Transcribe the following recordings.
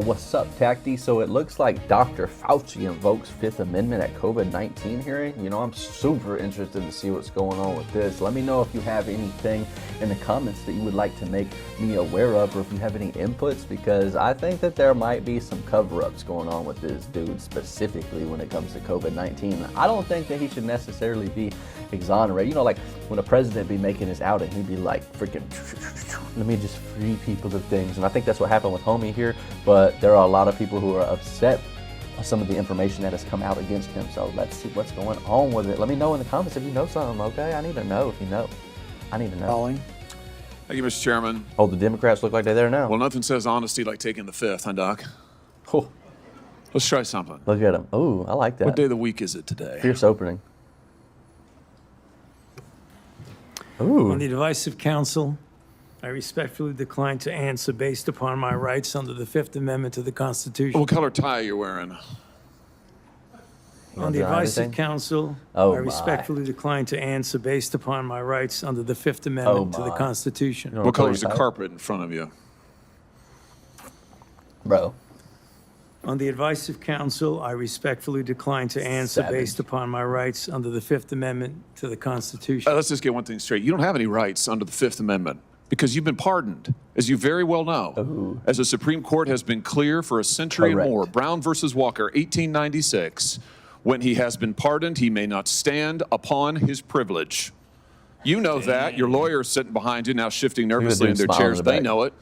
What's up, Tacty? So it looks like Dr. Fauci invokes Fifth Amendment at COVID-19 hearing. You know, I'm super interested to see what's going on with this. Let me know if you have anything in the comments that you would like to make me aware of, or if you have any inputs, because I think that there might be some cover-ups going on with this dude, specifically when it comes to COVID-19. I don't think that he should necessarily be exonerated. You know, like when a president be making his outing, he'd be like, freaking, let me just free people of things. And I think that's what happened with Homie here, but there are a lot of people who are upset with some of the information that has come out against him. So let's see what's going on with it. Let me know in the comments if you know something, okay? I need to know if you know. I need to know. Calling. Thank you, Mr. Chairman. Oh, the Democrats look like they're there now. Well, nothing says honesty like taking the fifth, huh, Doc? Oh, Let's try something. look at them. Oh, I like that. What day of the week is it today? Fierce opening. Ooh. On the advice of counsel, I respectfully decline to answer based upon my rights under the Fifth Amendment to the Constitution. What color tie are you wearing? On the advice of counsel, Oh, I respectfully decline to answer based upon my rights under the Fifth Amendment to the my. Constitution. You know What color is your the tie? carpet in front of you? Bro. On the advice of counsel, I respectfully decline to answer Savage. based upon my rights under the Fifth Amendment to the Constitution. Let's just get one thing straight. You don't have any rights under the Fifth Amendment because you've been pardoned, as you very well know. Ooh. As the Supreme Court has been clear for a century Correct. and more. Brown versus Walker, 1896. When he has been pardoned, he may not stand upon his privilege. You know that. Your lawyer is sitting behind you now, shifting nervously in dude their smiling in chairs. the They back. know it.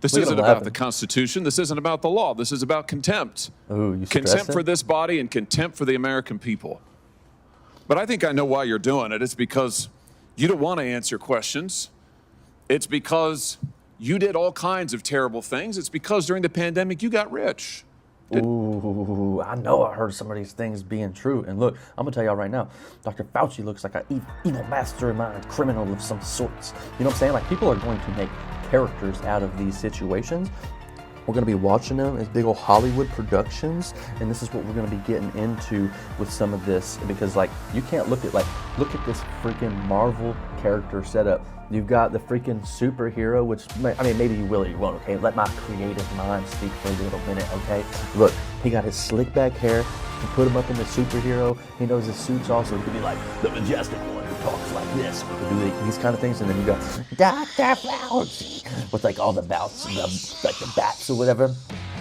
This Look at isn't him about laughing. the Constitution. This isn't about the law. This is about contempt. Ooh, you Contempt stressing? for this body and contempt for the American people. But I think I know why you're doing it. It's because you don't want to answer questions. It's because you did all kinds of terrible things. It's because during the pandemic you got rich. Ooh, I know I heard some of these things being true. And look, I'm going to tell y'all right now, Dr. Fauci looks like an evil mastermind criminal of some sorts. You know what I'm saying? Like, people are going to make characters out of these situations. We're going to be watching them as big old Hollywood productions, and this is what we're going to be getting into with some of this, because like, you can't look at this freaking Marvel character setup. You've got the freaking superhero, which, I mean, maybe you will or you won't, okay? Let my creative mind speak for a little minute, okay? Look, he got his slick back hair. You put him up in the superhero. He knows his suits also. He could be like the majestic one who talks like this. He could do these kind of things. And then you got Dr. Fauci with like all the bouts, like the bats or whatever.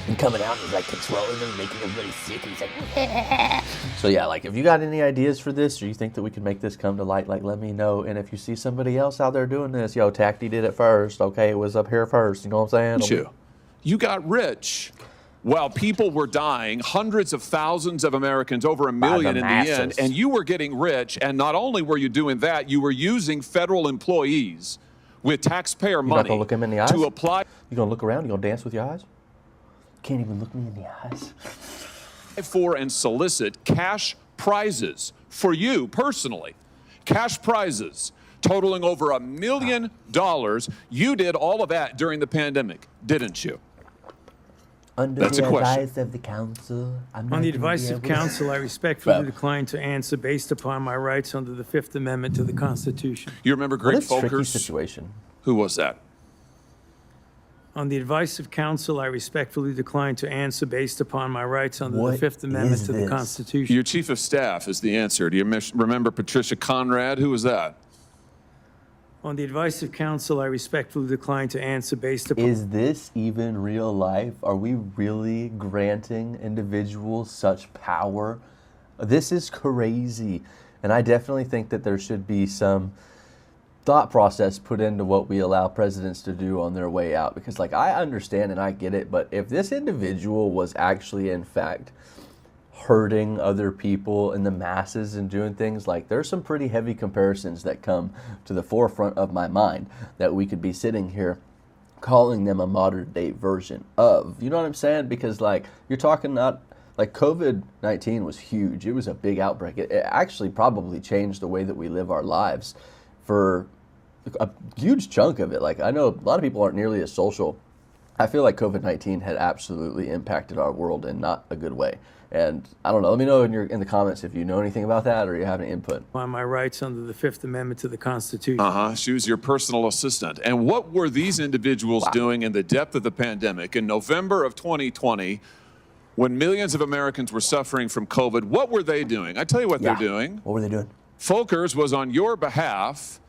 And coming out and he's like controlling them, making everybody sick. He's like, so yeah, like if you got any ideas for this, or you think that we can make this come to light, like let me know. And if you see somebody else out there doing this, yo, Tacty did it first. Okay, it was up here first. You know what I'm saying? You got rich while people were dying, hundreds of thousands of Americans, over 1 million in the end, and you were getting rich. And not only were you doing that, you were using federal employees with taxpayer money not gonna look him in the eyes? to apply. You gonna look around? You gonna dance with your eyes? Can't even look me in the eyes. For and solicit cash prizes for you personally. Cash prizes totaling over $1 million. You did all of that during the pandemic, didn't you? Under That's the a question. advice of the council. On the advice of counsel, I respectfully decline to answer based upon my rights under the Fifth Amendment to the Constitution. You remember What Greg a tricky Folkers? situation. Who was that? On the advice of counsel, I respectfully decline to answer based upon my rights under What the Fifth Amendment is to the this? Constitution. Your chief of staff is the answer. Do you remember Patricia Conrad? Who was that? On the advice of counsel, I respectfully decline to answer based upon... Is this even real life? Are we really granting individuals such power? This is crazy. And I definitely think that there should be some thought process put into what we allow presidents to do on their way out. Because like, I understand and I get it, but if this individual was actually in fact hurting other people in the masses and doing things, like there's some pretty heavy comparisons that come to the forefront of my mind that we could be sitting here calling them a modern day version of. You know what I'm saying? Because like, you're talking not like COVID-19 was huge. It was a big outbreak. It actually probably changed the way that we live our lives for a huge chunk of it. Like, I know a lot of people aren't nearly as social I feel like COVID-19 had absolutely impacted our world in not a good way. And I don't know, let me know in the comments if you know anything about that or you have any input. On my rights under the Fifth Amendment to the Constitution. She was your personal assistant. And what were these individuals doing in the depth of the pandemic in November of 2020 when millions of Americans were suffering from COVID? What were they doing? I tell you what they're doing. What were they doing? Folkers was on your behalf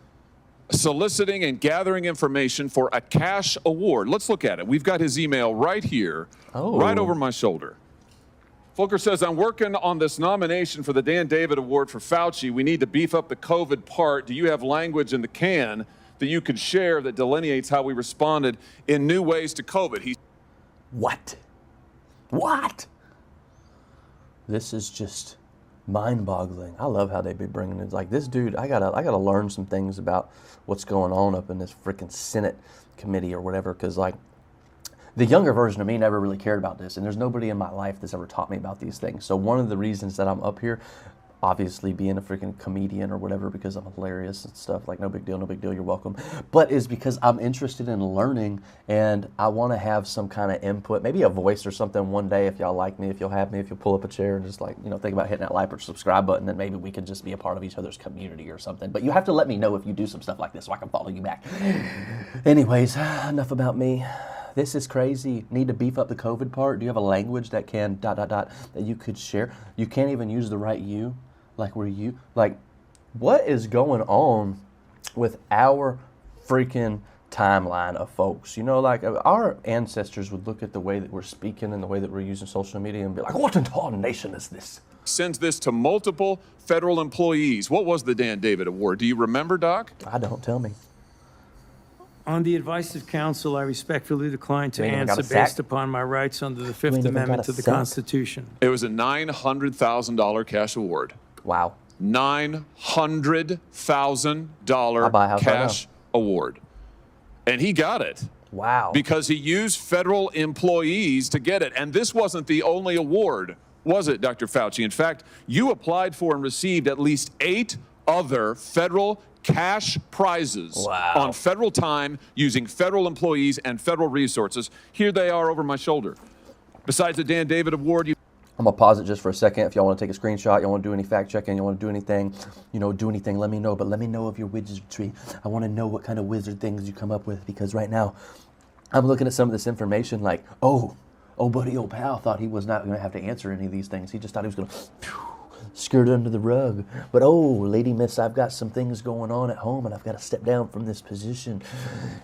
soliciting and gathering information for a cash award. Let's look at it. We've got his email right here, right over my shoulder. Volker says, I'm working on this nomination for the Dan David Award for Fauci. We need to beef up the COVID part. Do you have language in the can that you could share that delineates how we responded in new ways to COVID? What? This is just mind-boggling. I love how they be bringing it. Like, this dude, I gotta learn some things about what's going on up in this freaking Senate committee or whatever, because, like, the younger version of me never really cared about this, and there's nobody in my life that's ever taught me about these things. So one of the reasons that I'm up here, obviously being a freaking comedian or whatever, because I'm hilarious and stuff, like, no big deal, you're welcome, but is because I'm interested in learning, and I want to have some kind of input, maybe a voice or something one day, if y'all like me, if you'll have me, if you'll pull up a chair and just, like, you know, think about hitting that like or subscribe button, then maybe we can just be a part of each other's community or something. But you have to let me know if you do some stuff like this so I can follow you back. Anyways, enough about me. This is crazy. Need to beef up the COVID part. Do you have a language that can ... that you could share? You can't even use the right you. Like, were you, like, what is going on with our freaking timeline of folks? You know, like, our ancestors would look at the way that we're speaking and the way that we're using social media and be like, what in nation is this? Sends this to multiple federal employees. What was the Dan David Award? Do you remember, Doc? I don't, tell me. On the advice of counsel, I respectfully decline to You ain't even got answer a sack? based upon my rights under the Fifth ain't even Amendment got a to the sack? Constitution. It was a $900,000 cash award. Wow. $900,000 cash award. And he got it. Wow. Because he used federal employees to get it. And this wasn't the only award, was it, Dr. Fauci? In fact, you applied for and received at least 8 other federal cash prizes on federal time using federal employees and federal resources. Here they are over my shoulder. Besides the Dan David Award, I'm going to pause it just for a second. If y'all want to take a screenshot, y'all want to do any fact checking, you want to do anything, let me know. But let me know of your wizardry. I want to know what kind of wizard things you come up with, because right now I'm looking at some of this information like, oh, buddy, old pal thought he was not going to have to answer any of these things. He just thought he was going to skirt under the rug. But, lady miss, I've got some things going on at home and I've got to step down from this position.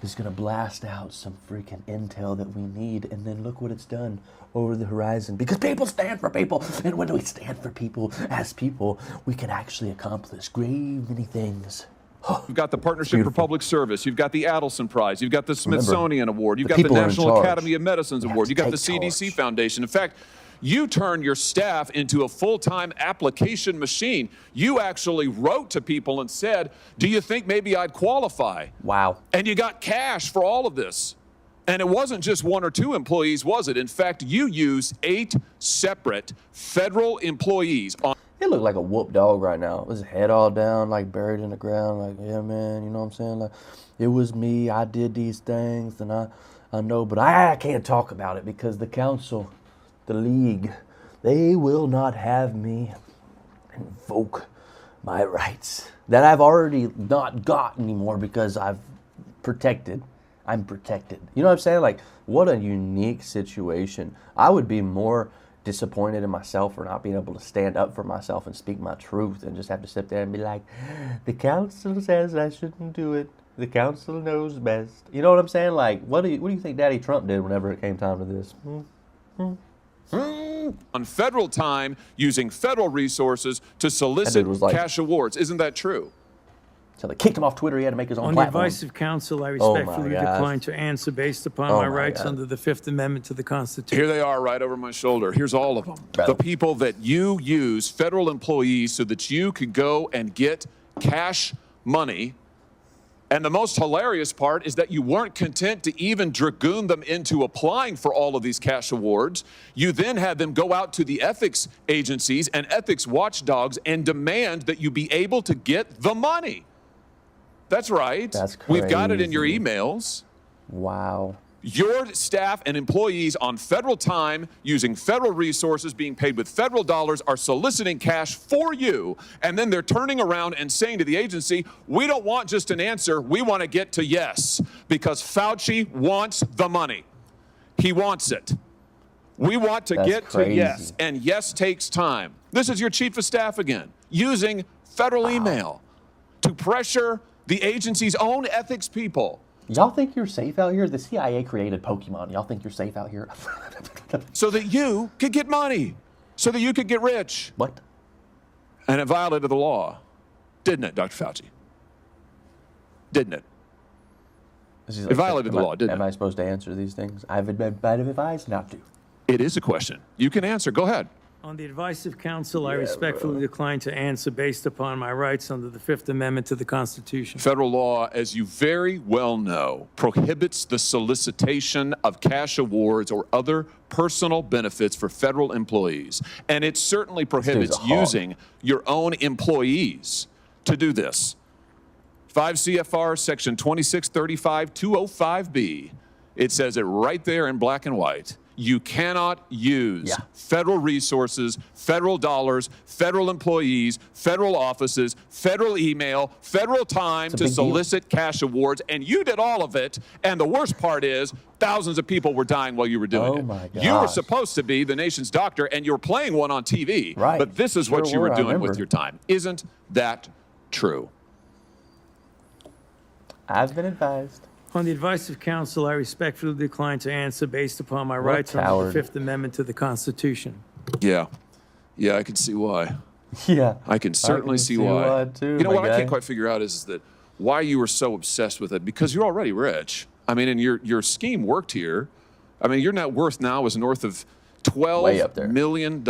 He's going to blast out some freaking intel that we need. And then look what it's done over the horizon. Because people stand for people. And when we stand for people, as people, we can actually accomplish grave many things. You've got the Partnership for Public Service. You've got the Adelson Prize. You've got the Smithsonian Award. You've got the National Academy of Medicine's Award. You've got the CDC Foundation. In fact, you turned your staff into a full-time application machine. You actually wrote to people and said, do you think maybe I'd qualify? Wow. And you got cash for all of this. And it wasn't just 1 or 2 employees, was it? In fact, you used 8 separate federal employees. He looked like a whooped dog right now. With his head all down, like buried in the ground. Like, yeah, man, you know what I'm saying? Like, it was me. I did these things, and I know, but I can't talk about it because the council, the league, they will not have me invoke my rights that I've already not got anymore because I'm protected. You know what I'm saying? Like, what a unique situation. I would be more disappointed in myself for not being able to stand up for myself and speak my truth and just have to sit there and be like, the council says I shouldn't do it. The council knows best. You know what I'm saying? Like, what do you think Daddy Trump did whenever it came time to this? On federal time, using federal resources to solicit cash awards. Isn't that true? So they kicked him off Twitter. He had to make his own On platform. the advice of counsel, I respectfully decline to answer based upon my rights under the Fifth Amendment to the Constitution. Here they are right over my shoulder. Here's all of them. The people that you use, federal employees, so that you could go and get cash money. And the most hilarious part is that you weren't content to even dragoon them into applying for all of these cash awards. You then had them go out to the ethics agencies and ethics watchdogs and demand that you be able to get the money. That's right. That's crazy. We've got it in your emails. Wow. Your staff and employees on federal time, using federal resources, being paid with federal dollars, are soliciting cash for you, and then they're turning around and saying to the agency, we don't want just an answer, we want to get to yes, because Fauci wants the money. He wants it. We want to get to yes, and yes takes time. This is your chief of staff again, using federal email to pressure the agency's own ethics people. Y'all think you're safe out here? The CIA created Pokemon. Y'all think you're safe out here? So that you could get money, so that you could get rich. What? And it violated the law, didn't it, Dr. Fauci? Didn't it? It violated the law, didn't it? Am I supposed to answer these things? I've been advised not to. It is a question. You can answer. Go ahead. On the advice of counsel, I respectfully decline to answer based upon my rights under the Fifth Amendment to the Constitution. Federal law, as you very well know, prohibits the solicitation of cash awards or other personal benefits for federal employees. And it certainly prohibits using your own employees to do this. 5 CFR section 2635-205B. It says it right there in black and white. You cannot use federal resources, federal dollars, federal employees, federal offices, federal email, federal time to solicit cash awards. And you did all of it. And the worst part is thousands of people were dying while you were doing it. My gosh. You were supposed to be the nation's doctor, and you were playing one on TV. Right. But this is what you were doing with your time. Isn't that true? I've been advised. On the advice of counsel, I respectfully decline to answer based upon my rights under the Fifth Amendment to the Constitution. Yeah. Yeah, I can see why. Yeah. I can certainly see why. Too, you know what I can't quite figure out is that why you were so obsessed with it, because you're already rich. I mean, and your scheme worked here. I mean, your net worth now is north of $12 million.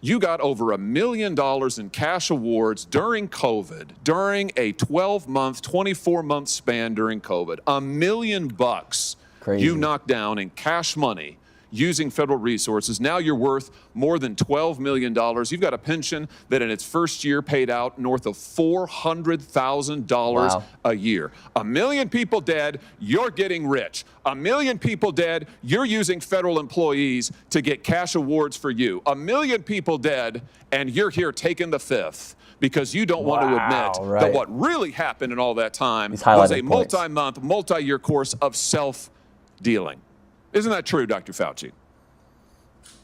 You got over $1 million in cash awards during COVID, during a 12-month, 24-month span during COVID. $1 million you knocked down in cash money using federal resources. Now you're worth more than $12 million. You've got a pension that in its first year paid out north of $400,000 a year. 1 million people dead, you're getting rich. 1 million people dead, you're using federal employees to get cash awards for you. 1 million people dead, and you're here taking the fifth because you don't want to admit that what really happened in all that time was a multi-month, multi-year course of self-dealing. Isn't that true, Dr. Fauci?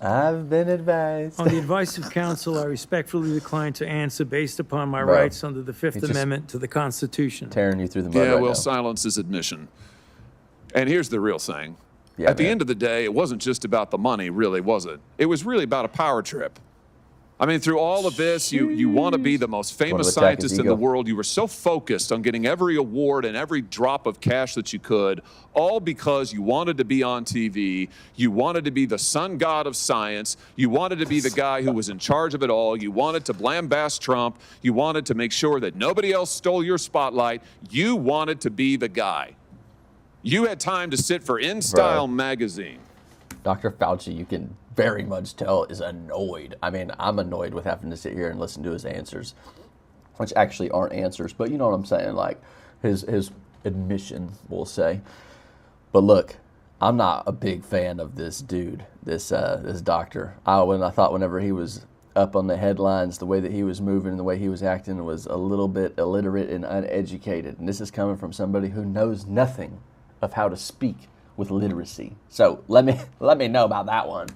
I've been advised. On the advice of counsel, I respectfully decline to answer based upon my rights under the Fifth Amendment to the Constitution. Tearing you through the mud now. Silence is admission. And here's the real thing. At the end of the day, it wasn't just about the money, really, was it? It was really about a power trip. I mean, through all of this, you want to be the most famous scientist in the world. You were so focused on getting every award and every drop of cash that you could, all because you wanted to be on TV. You wanted to be the sun god of science. You wanted to be the guy who was in charge of it all. You wanted to blambast Trump. You wanted to make sure that nobody else stole your spotlight. You wanted to be the guy. You had time to sit for InStyle magazine. Dr. Fauci, you can very much tell, is annoyed. I mean, I'm annoyed with having to sit here and listen to his answers, which actually aren't answers, but you know what I'm saying, like his admission, we'll say. But look, I'm not a big fan of this dude, this doctor. I thought whenever he was up on the headlines, the way that he was moving and the way he was acting was a little bit illiterate and uneducated. And this is coming from somebody who knows nothing of how to speak with literacy. So let me know about that one.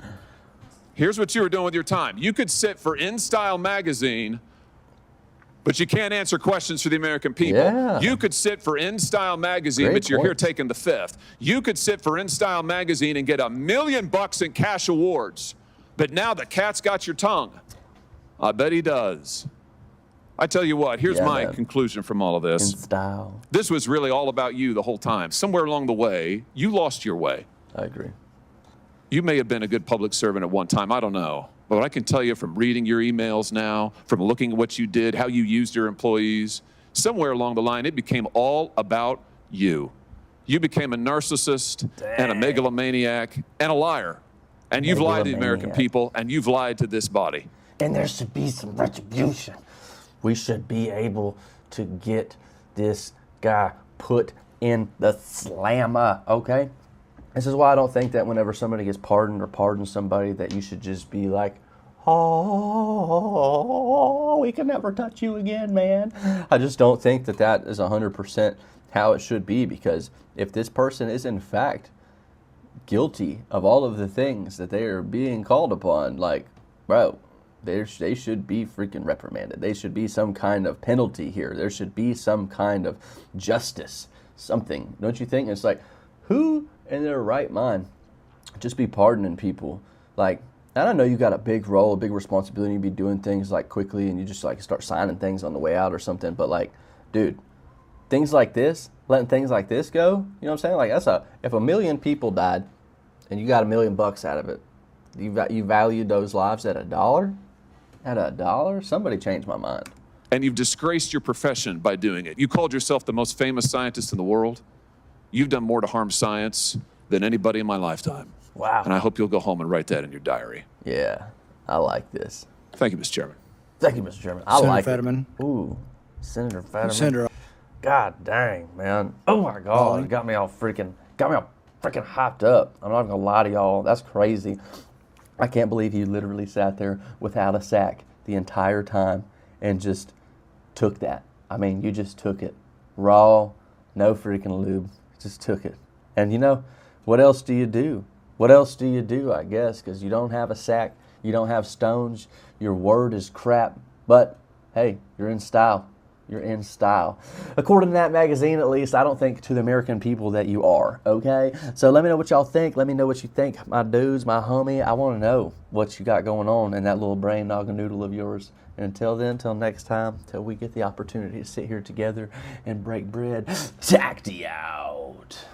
Here's what you were doing with your time. You could sit for InStyle magazine, but you can't answer questions for the American people. Yeah. You could sit for InStyle magazine, but you're here taking the fifth. You could sit for InStyle magazine and get $1 million in cash awards, but now the cat's got your tongue. I bet he does. I tell you what, here's my conclusion from all of this. InStyle. This was really all about you the whole time. Somewhere along the way, you lost your way. I agree. You may have been a good public servant at one time, I don't know. But I can tell you from reading your emails now, from looking at what you did, how you used your employees, somewhere along the line, it became all about you. You became a narcissist and a megalomaniac and a liar. And you've lied to the American people, and you've lied to this body. And there should be some retribution. We should be able to get this guy put in the slammer, okay? This is why I don't think that whenever somebody gets pardoned or pardons somebody that you should just be like, oh, we can never touch you again, man. I just don't think that that is 100% how it should be, because if this person is in fact guilty of all of the things that they are being called upon, like, bro, they should be freaking reprimanded. They should be some kind of penalty here. There should be some kind of justice, something. Don't you think? It's like, who in their right mind just be pardoning people? Like, and I know you got a big role, a big responsibility. You be doing things like quickly, and you just like start signing things on the way out or something. But like, dude, things like this, letting things like this go, you know what I'm saying? Like, if 1 million people died, and you got $1 million out of it, you valued those lives at $1? At $1? Somebody changed my mind. And you've disgraced your profession by doing it. You called yourself the most famous scientist in the world. You've done more to harm science than anybody in my lifetime. Wow. And I hope you'll go home and write that in your diary. Yeah, I like this. Thank you, Mr. Chairman. Thank you, Mr. Chairman. I Senator like Fetterman. it. Ooh, Senator Fetterman. Senator. God dang, man. Oh my God, it got me all freaking hyped up. I'm not even gonna lie to y'all. That's crazy. I can't believe he literally sat there without a sack the entire time and just took that. I mean, you just took it. Raw, no freaking lube. Just took it. And you know, what else do you do? What else do you do, I guess? Because you don't have a sack, you don't have stones, your word is crap. But hey, you're in style. You're in style. According to that magazine, at least, I don't think to the American people that you are, okay? So let me know what y'all think. Let me know what you think. My dudes, my homie, I want to know what you got going on in that little brain noggin noodle of yours. And until then, till next time, till we get the opportunity to sit here together and break bread, Tacty out.